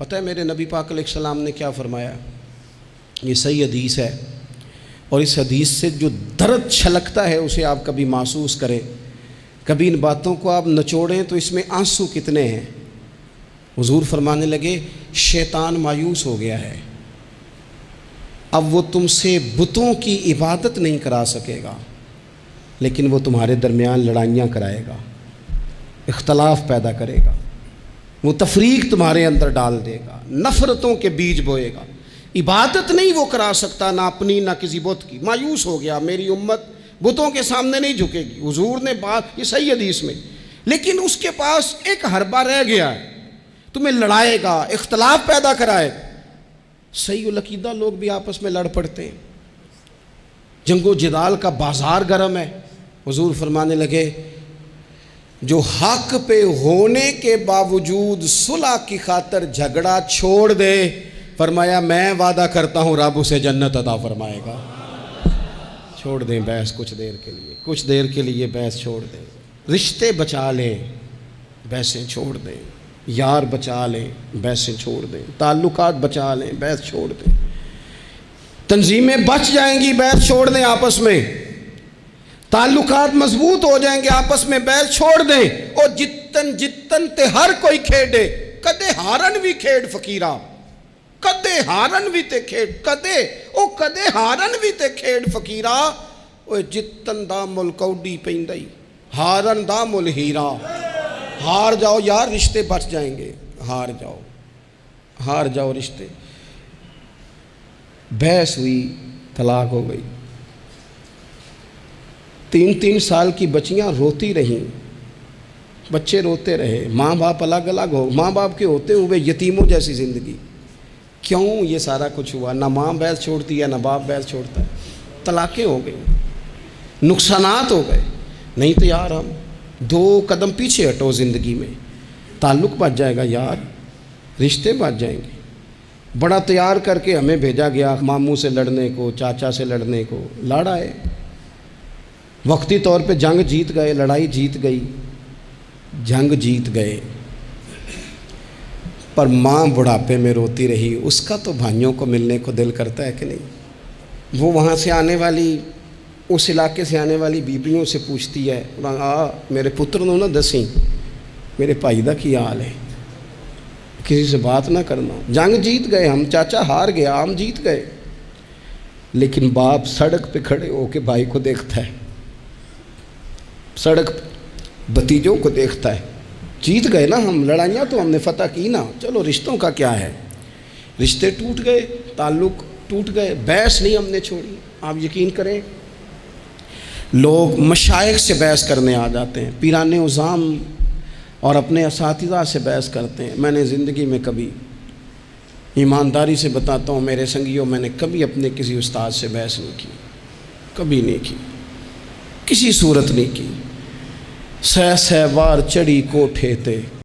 پتہ ہے میرے نبی پاک علیہ السلام نے کیا فرمایا؟ یہ صحیح حدیث ہے، اور اس حدیث سے جو درد چھلکتا ہے اسے آپ کبھی محسوس کریں، کبھی ان باتوں کو آپ نچوڑیں تو اس میں آنسو کتنے ہیں۔ حضور فرمانے لگے شیطان مایوس ہو گیا ہے، اب وہ تم سے بتوں کی عبادت نہیں کرا سکے گا، لیکن وہ تمہارے درمیان لڑائیاں کرائے گا، اختلاف پیدا کرے گا، وہ تفریق تمہارے اندر ڈال دے گا، نفرتوں کے بیج بوئے گا۔ عبادت نہیں وہ کرا سکتا، نہ اپنی نہ کسی بت کی۔ مایوس ہو گیا، میری امت بتوں کے سامنے نہیں جھکے گی۔ حضور نے بات یہ صحیح حدیث میں، لیکن اس کے پاس ایک حربہ رہ گیا ہے، تمہیں لڑائے گا، اختلاف پیدا کرائے گا۔ صحیح العقیدہ لوگ بھی آپس میں لڑ پڑتے ہیں، جنگ و جدال کا بازار گرم ہے۔ حضور فرمانے لگے جو حق پہ ہونے کے باوجود صلح کی خاطر جھگڑا چھوڑ دے، فرمایا میں وعدہ کرتا ہوں رب اسے جنت عطا فرمائے گا۔ چھوڑ دیں بحث کچھ دیر کے لیے، کچھ دیر کے لیے بحث چھوڑ دیں، رشتے بچا لیں، بحثیں چھوڑ دیں، یار بچا لیں، بحثیں چھوڑ دیں، تعلقات بچا لیں، بحث چھوڑ دیں، تنظیمیں بچ جائیں گی، بحث چھوڑ دیں، آپس میں تعلقات مضبوط ہو جائیں گے، آپس میں بحث چھوڑ دیں۔ اور جتن تے ہر کوئی کھیڑے، کدے ہارن بھی کھیڑ فقیرہ، کدے ہارن بھی تے کھیڑ، کدے ہارن بھی تے کھیڑ فقیرہ، اوے جتن دا مل کوڈی پیندائی، ہارن دا مل ہیرا۔ ہار جاؤ یار، رشتے بچ جائیں گے، ہار جاؤ رشتے۔ بحث ہوئی، طلاق ہو گئی، 3 سال کی بچیاں روتی رہیں، بچے روتے رہے، ماں باپ الگ الگ ہو، ماں باپ کے ہوتے ہوئے یتیموں جیسی زندگی۔ کیوں یہ سارا کچھ ہوا؟ نہ ماں بحث چھوڑتی ہے، نہ باپ بحث چھوڑتا ہے، طلاقیں ہو گئی، نقصانات ہو گئے۔ نہیں تو یار ہم 2 قدم پیچھے ہٹو، زندگی میں تعلق بچ جائے گا یار، رشتے بچ جائیں گے۔ بڑا تیار کر کے ہمیں بھیجا گیا ماموں سے لڑنے کو، چاچا سے لڑنے کو، لڑا ہے، وقتی طور پہ جنگ جیت گئے، لڑائی جیت گئی، جنگ جیت گئے، پر ماں بڑھاپے میں روتی رہی۔ اس کا تو بھائیوں کو ملنے کو دل کرتا ہے کہ نہیں؟ وہ وہاں سے آنے والی، اس علاقے سے آنے والی بیبیوں سے پوچھتی ہے میرے پتر نو نہ دسیں میرے بھائی دا کی حال ہے، کسی سے بات نہ کرنا۔ جنگ جیت گئے ہم، چاچا ہار گیا، ہم جیت گئے، لیکن باپ سڑک پہ کھڑے ہو کے بھائی کو دیکھتا ہے، سڑک بھتیجوں کو دیکھتا ہے۔ جیت گئے نا ہم، لڑائیاں تو ہم نے فتح کی نا، چلو رشتوں کا کیا ہے؟ رشتے ٹوٹ گئے، تعلق ٹوٹ گئے، بحث نہیں ہم نے چھوڑی۔ آپ یقین کریں لوگ مشائخ سے بحث کرنے آ جاتے ہیں، پیران عظام اور اپنے اساتذہ سے بحث کرتے ہیں۔ میں نے زندگی میں کبھی، ایمانداری سے بتاتا ہوں میرے سنگیوں، میں نے کبھی اپنے کسی استاد سے بحث نہیں کی، کبھی نہیں کی، کسی صورت نہیں کی۔ سہ وار چڑھی کوٹھے تے